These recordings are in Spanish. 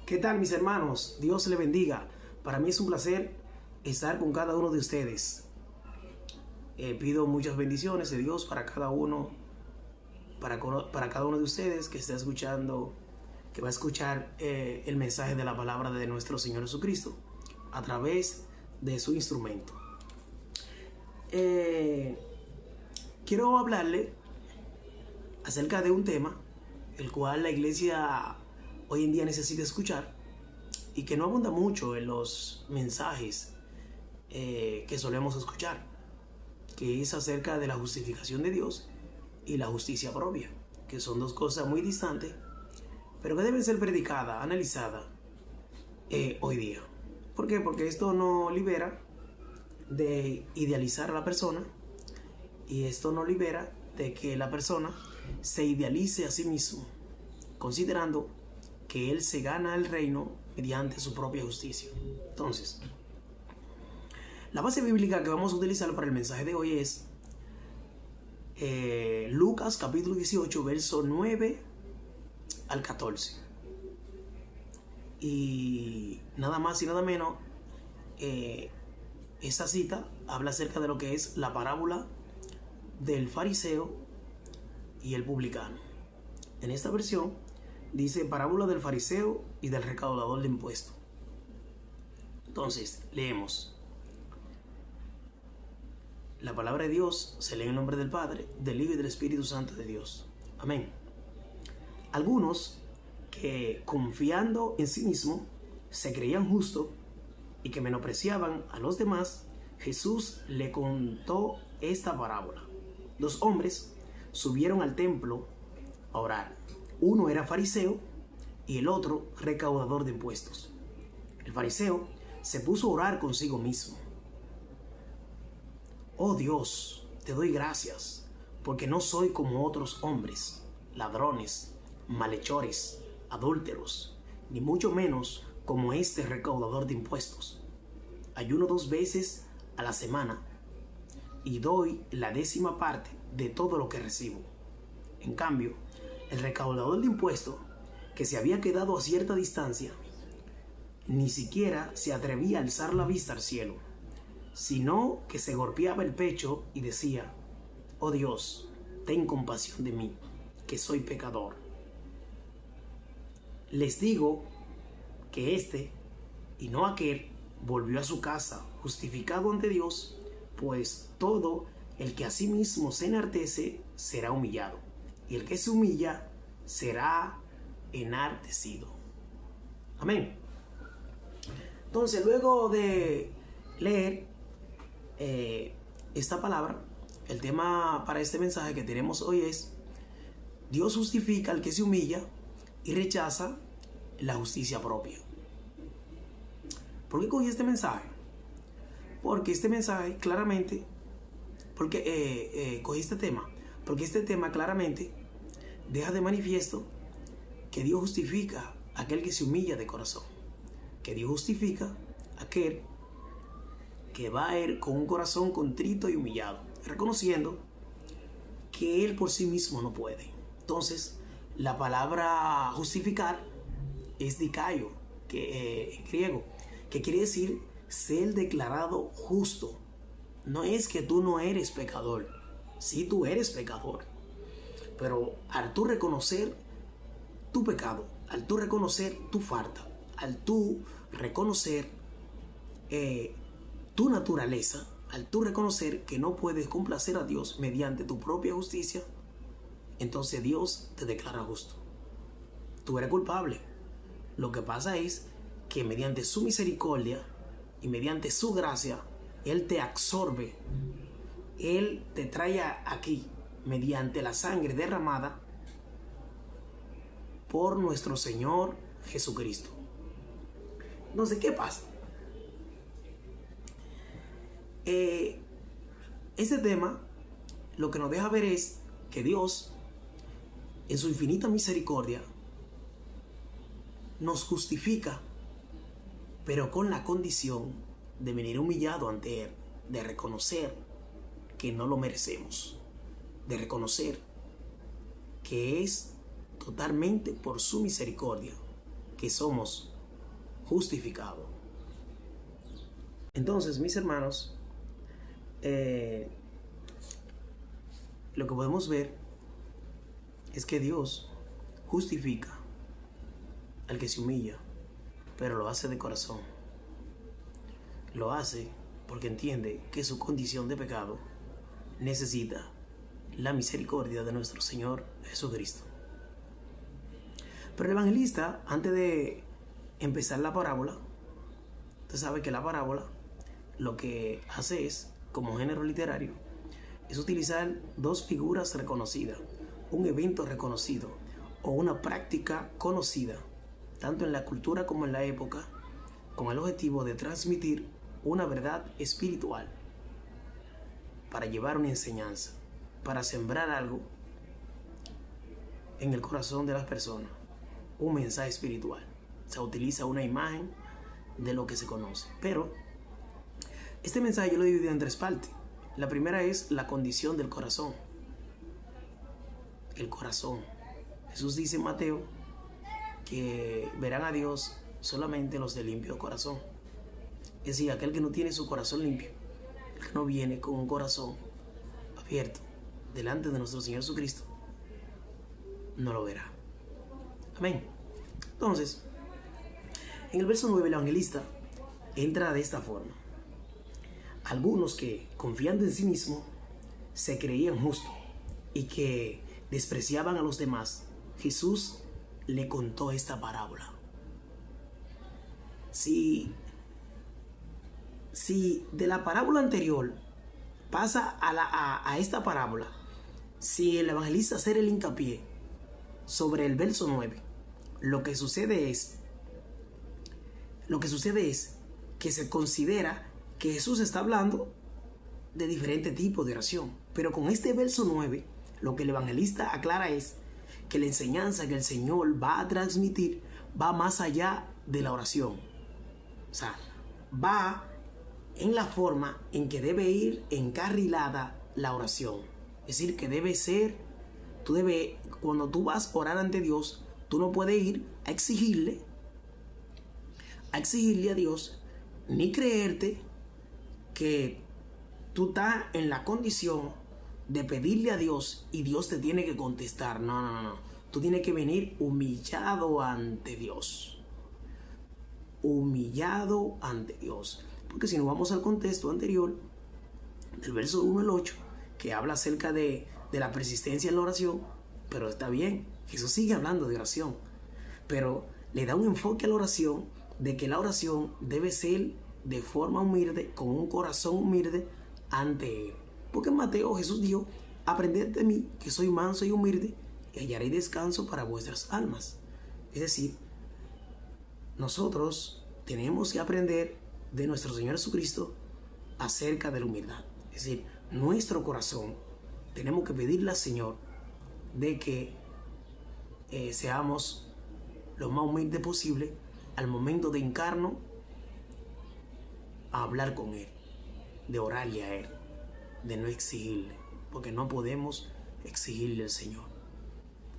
¿Qué tal, mis hermanos? Dios le bendiga. Para mí es un placer estar con cada uno de ustedes. Pido muchas bendiciones de Dios para cada uno, para cada uno de ustedes que está escuchando, que va a escuchar el mensaje de la palabra de nuestro Señor Jesucristo a través de su instrumento. Quiero hablarle acerca de un tema el cual la iglesia hoy en día necesita escuchar y que no abunda mucho en los mensajes que solemos escuchar, que es acerca de la justificación de Dios y la justicia propia, que son dos cosas muy distantes, pero que deben ser predicadas, analizadas hoy día. ¿Por qué? Porque esto nos libera de idealizar a la persona y esto nos libera de que la persona se idealice a sí mismo, considerando que él se gana el reino mediante su propia justicia. Entonces, la base bíblica que vamos a utilizar para el mensaje de hoy es Lucas capítulo 18, verso 9 al 14. Y nada más y nada menos, esta cita habla acerca de lo que es la parábola del fariseo y el publicano. En esta versión dice parábola del fariseo y del recaudador de impuestos. Entonces, leemos. La palabra de Dios se lee en el nombre del Padre, del Hijo y del Espíritu Santo de Dios. Amén. Algunos que, confiando en sí mismos, se creían justos y que menospreciaban a los demás, Jesús le contó esta parábola. Dos hombres subieron al templo a orar. Uno era fariseo y el otro recaudador de impuestos. El fariseo se puso a orar consigo mismo. Oh Dios, te doy gracias, porque no soy como otros hombres, ladrones, malhechores, adúlteros, ni mucho menos como este recaudador de impuestos. Ayuno 2 veces a la semana y doy la 10ª parte de todo lo que recibo. En cambio, el recaudador de impuestos, que se había quedado a cierta distancia, ni siquiera se atrevía a alzar la vista al cielo, sino que se golpeaba el pecho y decía: oh Dios, ten compasión de mí, que soy pecador. Les digo que este, y no aquel, volvió a su casa justificado ante Dios, pues todo el que a sí mismo se enaltece será humillado, y el que se humilla será enaltecido. Amén. Entonces, luego de leer esta palabra, el tema para este mensaje que tenemos hoy es: Dios justifica al que se humilla y rechaza la justicia propia. ¿Por qué cogí este mensaje? Porque este mensaje claramente, cogí este tema, porque este tema claramente deja de manifiesto que Dios justifica a aquel que se humilla de corazón, que Dios justifica a aquel que va a ir con un corazón contrito y humillado, reconociendo que él por sí mismo no puede. Entonces, la palabra justificar es dikaio, que en griego, que quiere decir ser declarado justo. No es que tú no eres pecador, sí, tú eres pecador, pero al tú reconocer tu pecado, al tú reconocer tu falta, al tú reconocer tu naturaleza, al tú reconocer que no puedes complacer a Dios mediante tu propia justicia, entonces Dios te declara justo. Tú eres culpable. Lo que pasa es que mediante su misericordia y mediante su gracia, Él te absorbe, Él te trae aquí mediante la sangre derramada por nuestro Señor Jesucristo. Entonces, ¿qué pasa? Este tema lo que nos deja ver es que Dios, en su infinita misericordia, nos justifica, pero con la condición de venir humillado ante Él, de reconocer que no lo merecemos, de reconocer que es totalmente por su misericordia que somos justificado. Entonces, mis hermanos, lo que podemos ver es que Dios justifica al que se humilla, pero lo hace de corazón. Lo hace porque entiende que su condición de pecado necesita la misericordia de nuestro Señor Jesucristo. Pero el evangelista, antes de empezar la parábola, usted sabe que la parábola lo que hace es, como género literario, es utilizar dos figuras reconocidas, un evento reconocido o una práctica conocida, tanto en la cultura como en la época, con el objetivo de transmitir una verdad espiritual, para llevar una enseñanza, para sembrar algo en el corazón de las personas, un mensaje espiritual. Se utiliza una imagen de lo que se conoce. Pero este mensaje yo lo divido en tres partes. La primera es la condición del corazón. El corazón. Jesús dice en Mateo que verán a Dios solamente los de limpio corazón. Es decir, aquel que no tiene su corazón limpio, el que no viene con un corazón abierto delante de nuestro Señor Jesucristo, no lo verá. Amén. Entonces, en el verso 9 el evangelista entra de esta forma. Algunos que, confiando en sí mismos, se creían justos y que despreciaban a los demás, Jesús le contó esta parábola. Si de la parábola anterior pasa a esta parábola, si el evangelista hace el hincapié sobre el verso 9, lo que sucede es que se considera que Jesús está hablando de diferentes tipos de oración. Pero con este verso 9, lo que el evangelista aclara es que la enseñanza que el Señor va a transmitir va más allá de la oración. O sea, va en la forma en que debe ir encarrilada la oración. Es decir, que debe ser, cuando tú vas a orar ante Dios, tú no puedes ir a exigirle a Dios, ni creerte que tú estás en la condición de pedirle a Dios y Dios te tiene que contestar. No. Tú tienes que venir humillado ante Dios. Humillado ante Dios. Porque si nos vamos al contexto anterior, del verso 1 al 8, que habla acerca de la persistencia en la oración, pero está bien, Jesús sigue hablando de oración, pero le da un enfoque a la oración, de que la oración debe ser de forma humilde, con un corazón humilde ante Él. Porque en Mateo Jesús dijo: aprended de mí, que soy manso y humilde, y hallaré descanso para vuestras almas. Es decir, nosotros tenemos que aprender de nuestro Señor Jesucristo acerca de la humildad. Es decir, nuestro corazón, tenemos que pedirle al Señor de que seamos lo más humilde posible al momento de hincarnos a hablar con Él, de orarle a Él, de no exigirle, porque no podemos exigirle al Señor.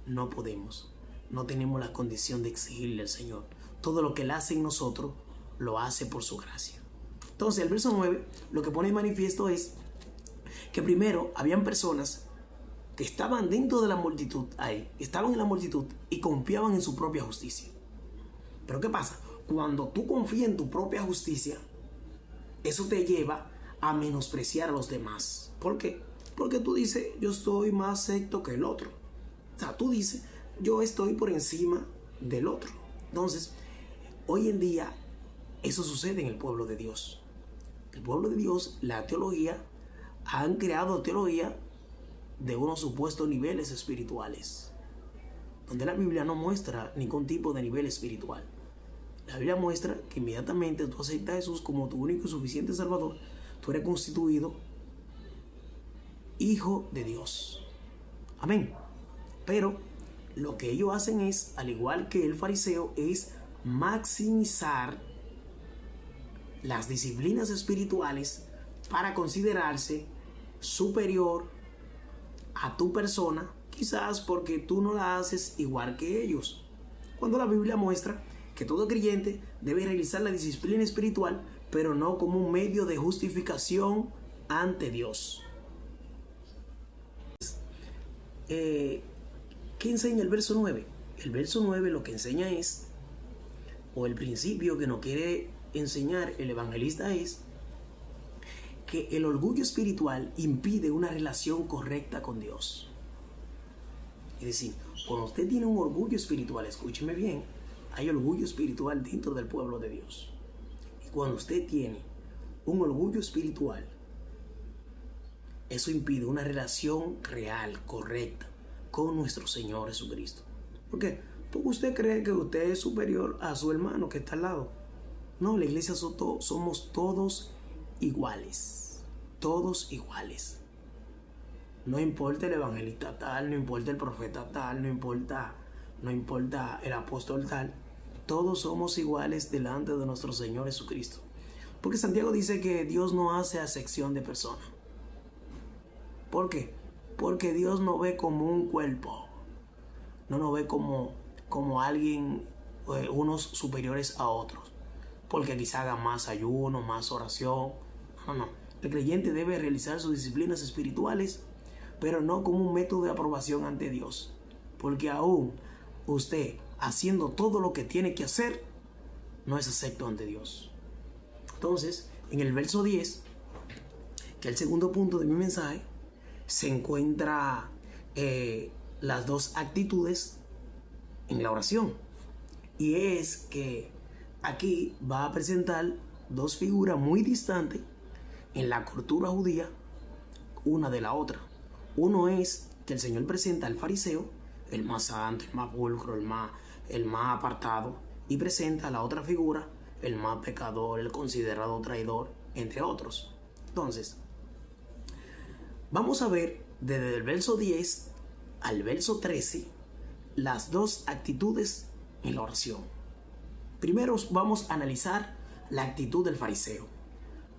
No podemos, no tenemos la condición de exigirle al Señor. Todo lo que Él hace en nosotros, lo hace por su gracia. Entonces, el verso 9 lo que pone en manifiesto es que primero habían personas que estaban dentro de la multitud, estaban en la multitud y confiaban en su propia justicia. Pero ¿qué pasa? Cuando tú confías en tu propia justicia, eso te lleva a menospreciar a los demás. ¿Por qué? Porque tú dices: yo estoy más recto que el otro. O sea, tú dices: yo estoy por encima del otro. Entonces, hoy en día, eso sucede en el pueblo de Dios. El pueblo de Dios, la teología, han creado teología de unos supuestos niveles espirituales, donde la Biblia no muestra ningún tipo de nivel espiritual. La Biblia muestra que inmediatamente tú aceptas a Jesús como tu único y suficiente Salvador, tú eres constituido hijo de Dios. Amén. Pero lo que ellos hacen es, al igual que el fariseo, es maximizar las disciplinas espirituales para considerarse superior a tu persona, quizás porque tú no la haces igual que ellos. Cuando la Biblia muestra que todo creyente debe realizar la disciplina espiritual, pero no como un medio de justificación ante Dios. ¿Qué enseña el verso 9? El verso 9 lo que enseña es, o el principio que nos quiere enseñar el evangelista es, que el orgullo espiritual impide una relación correcta con Dios. Es decir, cuando usted tiene un orgullo espiritual, escúcheme bien, hay orgullo espiritual dentro del pueblo de Dios. Y cuando usted tiene un orgullo espiritual, eso impide una relación real, correcta, con nuestro Señor Jesucristo. ¿Por qué? Porque usted cree que usted es superior a su hermano que está al lado. No, la iglesia somos todos iguales. Todos iguales. No importa el evangelista tal, no importa el profeta tal, no importa el apóstol tal. Todos somos iguales delante de nuestro Señor Jesucristo. Porque Santiago dice que Dios no hace acepción de personas. ¿Por qué? Porque Dios no ve como un cuerpo. No nos ve como alguien, unos superiores a otros. Porque quizá haga más ayuno, más oración. No. El creyente debe realizar sus disciplinas espirituales, pero no como un método de aprobación ante Dios. Porque aún usted haciendo todo lo que tiene que hacer, no es acepto ante Dios. Entonces, en el verso 10, que es el segundo punto de mi mensaje, se encuentra las dos actitudes en la oración. Y es que aquí va a presentar dos figuras muy distantes en la cultura judía, una de la otra. Uno es que el Señor presenta al fariseo, el más santo, el más pulcro, el más apartado, y presenta a la otra figura, el más pecador, el considerado traidor, entre otros. Entonces, vamos a ver desde el verso 10 al verso 13 las dos actitudes en la oración. Primero vamos a analizar la actitud del fariseo.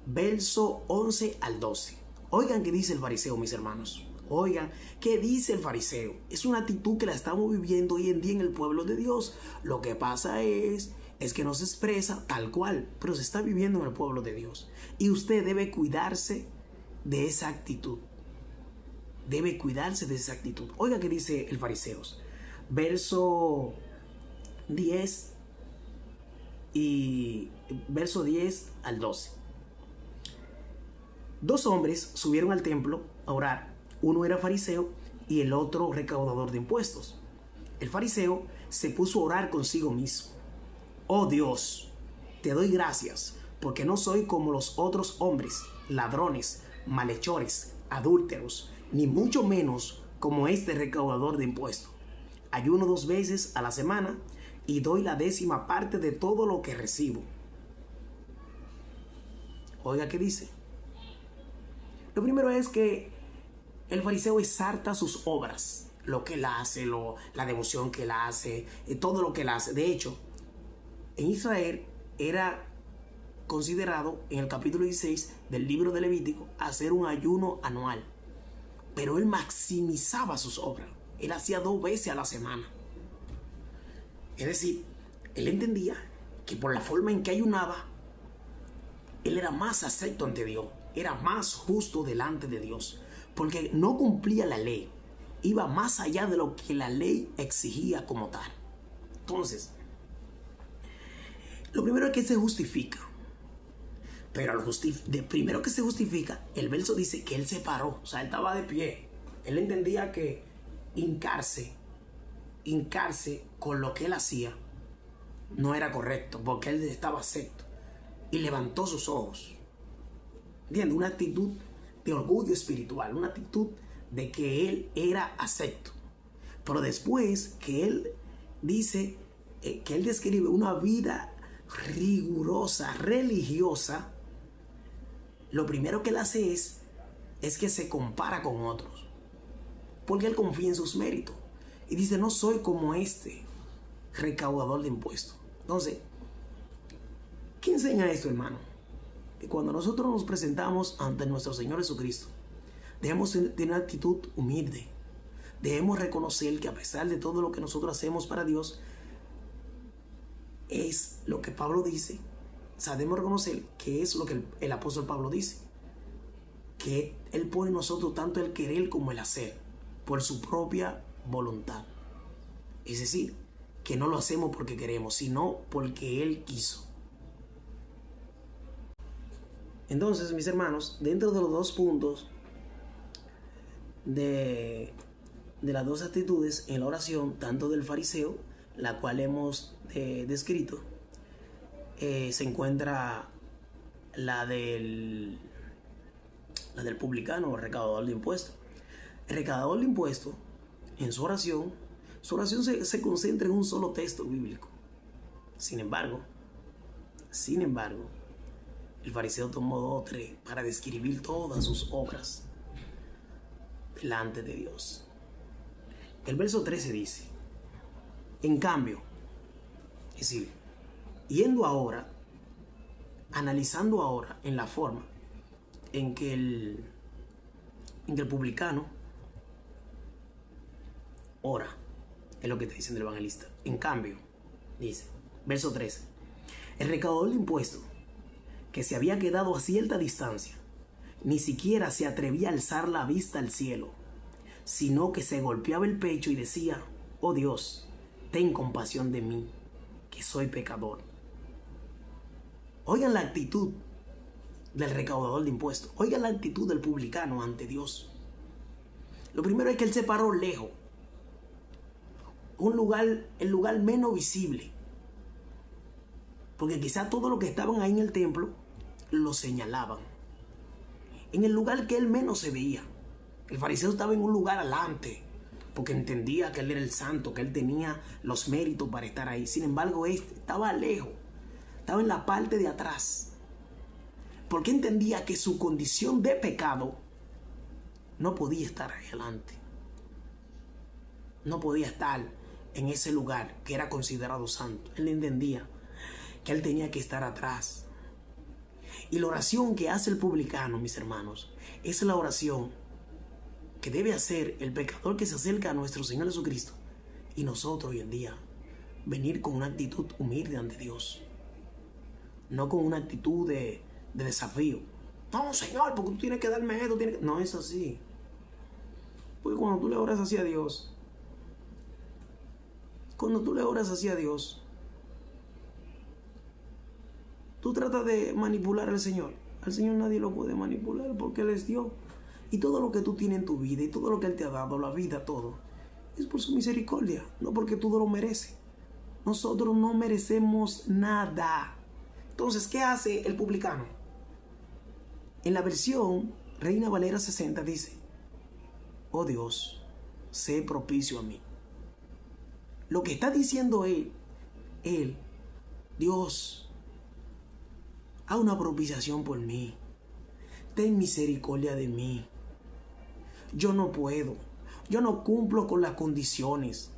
Verso 11 al 12. Oigan qué dice el fariseo, mis hermanos. Oigan qué dice el fariseo. Es una actitud que la estamos viviendo hoy en día en el pueblo de Dios. Lo que pasa es que no se expresa tal cual, pero se está viviendo en el pueblo de Dios. Y usted debe cuidarse de esa actitud. Debe cuidarse de esa actitud. Oiga qué dice el fariseo. Verso 10 y verso 10 al 12. Dos hombres subieron al templo a orar. Uno era fariseo y el otro recaudador de impuestos. El fariseo se puso a orar consigo mismo. Oh Dios, te doy gracias porque no soy como los otros hombres, ladrones, malhechores, adúlteros, ni mucho menos como este recaudador de impuestos. Ayuno 2 veces a la semana y doy la 10ª parte de todo lo que recibo. Oiga qué dice. Lo primero es que el fariseo exalta sus obras, lo que él hace, la devoción que él hace, todo lo que él hace. De hecho, en Israel era considerado en el capítulo 16 del libro de Levítico hacer un ayuno anual. Pero él maximizaba sus obras. Él hacía 2 veces a la semana. Es decir, él entendía que por la forma en que ayunaba, él era más acepto ante Dios. Era más justo delante de Dios. Porque no cumplía la ley. Iba más allá de lo que la ley exigía como tal. Entonces, lo primero es que se justifica. Pero primero que se justifica, el verso dice que él se paró. O sea, él estaba de pie. Él entendía que hincarse con lo que él hacía no era correcto, porque él estaba acepto. Y levantó sus ojos. ¿Entiendes? Una actitud de orgullo espiritual, una actitud de que él era acepto. Pero después que él dice, que él describe una vida rigurosa, religiosa, lo primero que él hace es que se compara con otros. Porque él confía en sus méritos. Y dice, no soy como este recaudador de impuestos. Entonces, ¿qué enseña esto, hermano? Que cuando nosotros nos presentamos ante nuestro Señor Jesucristo, debemos tener una actitud humilde. Debemos reconocer que a pesar de todo lo que nosotros hacemos para Dios, es lo que Pablo dice. Sabemos reconocer que es lo que el apóstol Pablo dice, que él pone en nosotros tanto el querer como el hacer por su propia voluntad. Es decir, que no lo hacemos porque queremos, sino porque él quiso. Entonces, mis hermanos, dentro de los dos puntos de las dos actitudes en la oración, tanto del fariseo, la cual hemos descrito, se encuentra la del publicano o recaudador de impuestos. El recaudador de impuestos, en su oración se concentra en un solo texto bíblico. Sin embargo, el fariseo tomó 2 o 3 para describir todas sus obras delante de Dios. El verso 13 dice: en cambio, es decir, analizando ahora en la forma en que el publicano ora, es lo que está diciendo el evangelista. En cambio, dice, verso 13, el recaudador de impuestos, que se había quedado a cierta distancia, ni siquiera se atrevía a alzar la vista al cielo, sino que se golpeaba el pecho y decía: oh Dios, ten compasión de mí, que soy pecador. Oigan la actitud del recaudador de impuestos. Oigan la actitud del publicano ante Dios. Lo primero es que él se paró lejos. El lugar menos visible. Porque quizá todos los que estaban ahí en el templo lo señalaban. En el lugar que él menos se veía. El fariseo estaba en un lugar adelante, porque entendía que él era el santo, que él tenía los méritos para estar ahí. Sin embargo, este estaba lejos, estaba en la parte de atrás, porque entendía que su condición de pecado no podía estar ahí adelante. No podía estar en ese lugar que era considerado santo. Él entendía que él tenía que estar atrás. Y la oración que hace el publicano, mis hermanos, es la oración que debe hacer el pecador que se acerca a nuestro Señor Jesucristo. Y nosotros hoy en día venir con una actitud humilde ante Dios, no con una actitud de desafío. No, Señor, porque tú tienes que darme esto. No es así. Porque cuando tú le oras así a Dios, tú tratas de manipular al Señor. Al Señor nadie lo puede manipular porque Él es Dios. Y todo lo que tú tienes en tu vida y todo lo que Él te ha dado, la vida, todo, es por su misericordia, no porque tú lo mereces. Nosotros no merecemos nada. Entonces, ¿qué hace el publicano? En la versión Reina Valera 60 dice: oh Dios, sé propicio a mí. Lo que está diciendo él, Dios, haz una propiciación por mí. Ten misericordia de mí. Yo no puedo. Yo no cumplo con las condiciones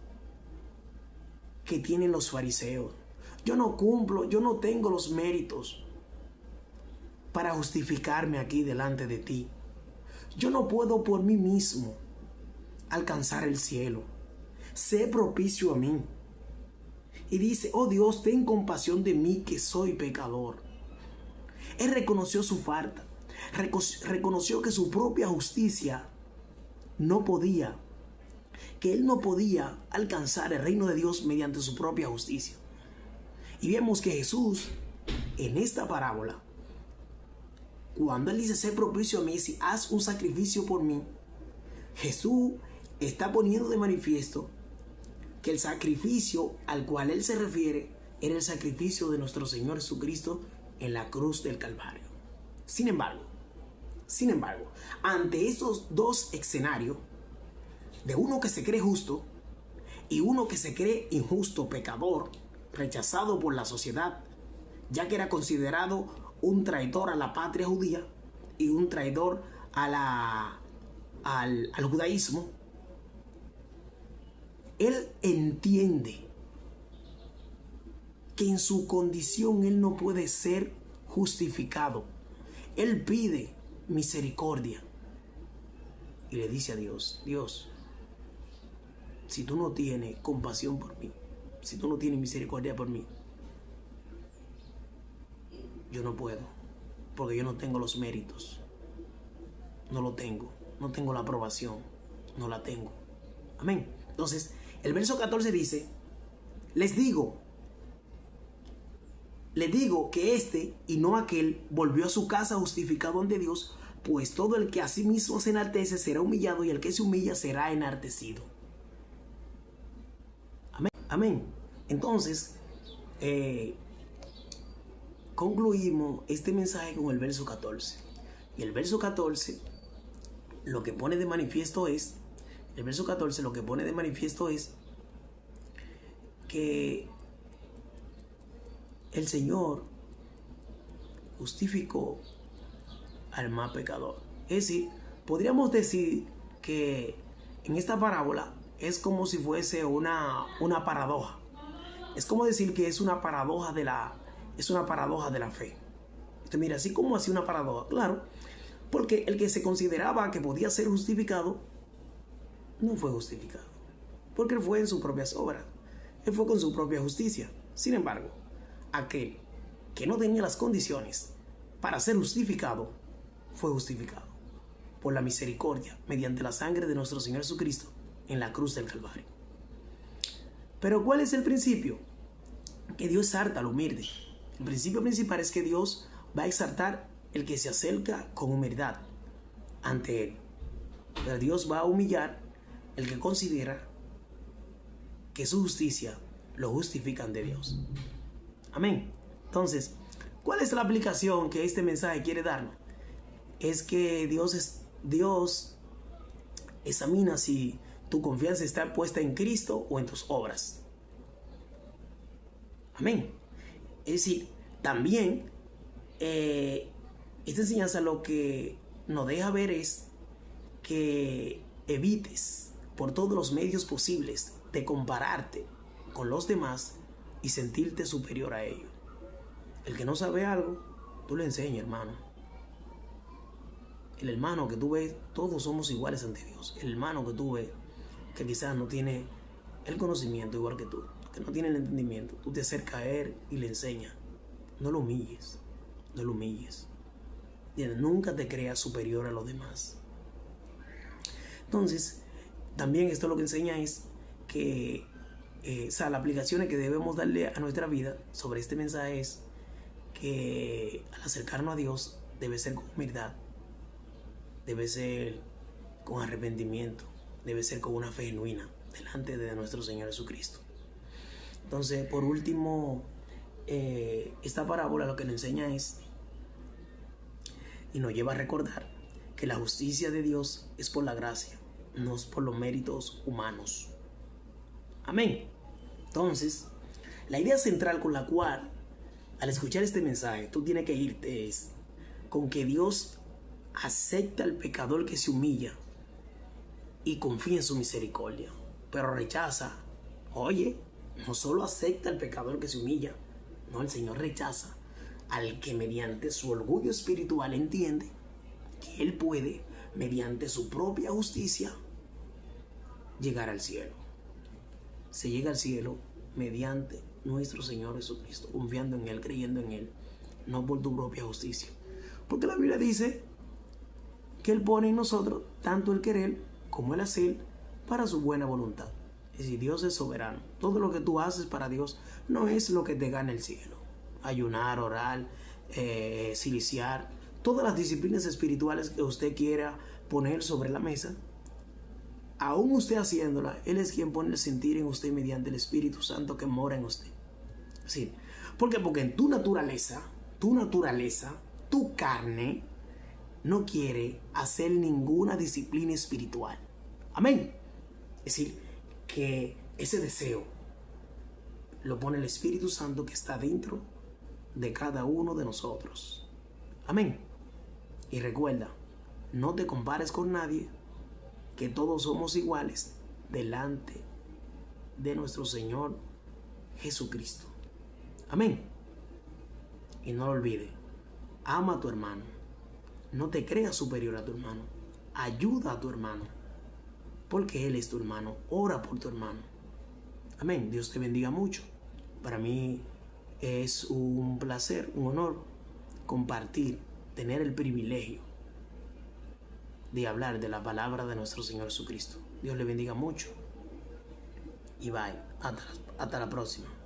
que tienen los fariseos. Yo no cumplo, yo no tengo los méritos para justificarme aquí delante de ti. Yo no puedo por mí mismo alcanzar el cielo. Sé propicio a mí. Y dice: oh Dios, ten compasión de mí, que soy pecador. Él reconoció su falta. Reconoció que su propia justicia no podía, que él no podía alcanzar el reino de Dios mediante su propia justicia. Y vemos que Jesús, en esta parábola, cuando él dice: sé propicio a mí, si haz un sacrificio por mí, Jesús está poniendo de manifiesto que el sacrificio al cual él se refiere era el sacrificio de nuestro Señor Jesucristo en la cruz del Calvario. Sin embargo, ante estos dos escenarios, de uno que se cree justo y uno que se cree injusto, pecador, rechazado por la sociedad, ya que era considerado un traidor a la patria judía y un traidor al judaísmo, él entiende que en su condición él no puede ser justificado. Él pide misericordia y le dice a Dios: Dios, si tú no tienes compasión por mí, si tú no tienes misericordia por mí, yo no puedo, porque yo no tengo los méritos, no lo tengo, no tengo la aprobación, no la tengo. Amén. Entonces, el verso 14 dice, les digo que este y no aquel volvió a su casa justificado ante Dios, pues todo el que a sí mismo se enaltece será humillado y el que se humilla será enaltecido. Amén. Amén. Entonces, concluimos este mensaje con el verso 14. Y el verso 14 lo que pone de manifiesto es, que el Señor justificó al más pecador. Es decir, podríamos decir que en esta parábola es como si fuese una paradoja. Es como decir que es una paradoja de la fe. Entonces, mira, así como así una paradoja, claro, porque el que se consideraba que podía ser justificado no fue justificado, porque él fue en sus propias obras, él fue con su propia justicia. Sin embargo, aquel que no tenía las condiciones para ser justificado fue justificado por la misericordia mediante la sangre de nuestro Señor Jesucristo en la cruz del Calvario. Pero ¿cuál es el principio? Que Dios exalta al humilde. El principio principal es que Dios va a exaltar el que se acerca con humildad ante Él. Pero Dios va a humillar el que considera que su justicia lo justifica ante Dios. Amén. Entonces, ¿cuál es la aplicación que este mensaje quiere darnos? Es que Dios examina si tu confianza está puesta en Cristo o en tus obras. Amén. Es decir, también esta enseñanza lo que nos deja ver es que evites por todos los medios posibles de compararte con los demás y sentirte superior a ellos. El que no sabe algo, tú le enseñas, hermano. El hermano que tú ves, todos somos iguales ante Dios. El hermano que tú ves, que quizás no tiene el conocimiento igual que tú, que no tiene el entendimiento, tú te acercas a él y le enseñas. No lo humilles, no lo humilles. Nunca te creas superior a los demás. Entonces, también esto lo que enseña es que las aplicaciones que debemos darle a nuestra vida sobre este mensaje es que al acercarnos a Dios debe ser con humildad, debe ser con arrepentimiento, debe ser con una fe genuina delante de nuestro Señor Jesucristo. Entonces, por último, esta parábola lo que nos enseña es y nos lleva a recordar que la justicia de Dios es por la gracia, no es por los méritos humanos. Amén. Entonces, la idea central con la cual al escuchar este mensaje tú tienes que irte es con que Dios acepta al pecador que se humilla y confía en su misericordia, pero rechaza, no solo acepta al pecador que se humilla, no, el Señor rechaza al que mediante su orgullo espiritual entiende que Él puede, mediante su propia justicia, llegar al cielo. Se llega al cielo mediante nuestro Señor Jesucristo, confiando en Él, creyendo en Él, no por tu propia justicia. Porque la Biblia dice que Él pone en nosotros tanto el querer como el hacer para su buena voluntad. Es decir, Dios es soberano. Todo lo que tú haces para Dios no es lo que te gana el cielo. Ayunar, orar, ciliciar, todas las disciplinas espirituales que usted quiera poner sobre la mesa, aún usted haciéndola, Él es quien pone el sentir en usted mediante el Espíritu Santo que mora en usted. Sí. ¿Por qué? Porque en tu naturaleza, tu carne, no quiere hacer ninguna disciplina espiritual. Amén. Es decir, que ese deseo lo pone el Espíritu Santo que está dentro de cada uno de nosotros. Amén. Y recuerda, no te compares con nadie, que todos somos iguales delante de nuestro Señor Jesucristo. Amén. Y no lo olvides, ama a tu hermano. No te creas superior a tu hermano. Ayuda a tu hermano, porque Él es tu hermano. Ora por tu hermano. Amén. Dios te bendiga mucho. Para mí es un placer, un honor compartir, tener el privilegio de hablar de la palabra de nuestro Señor Jesucristo. Dios le bendiga mucho y bye. Hasta la próxima.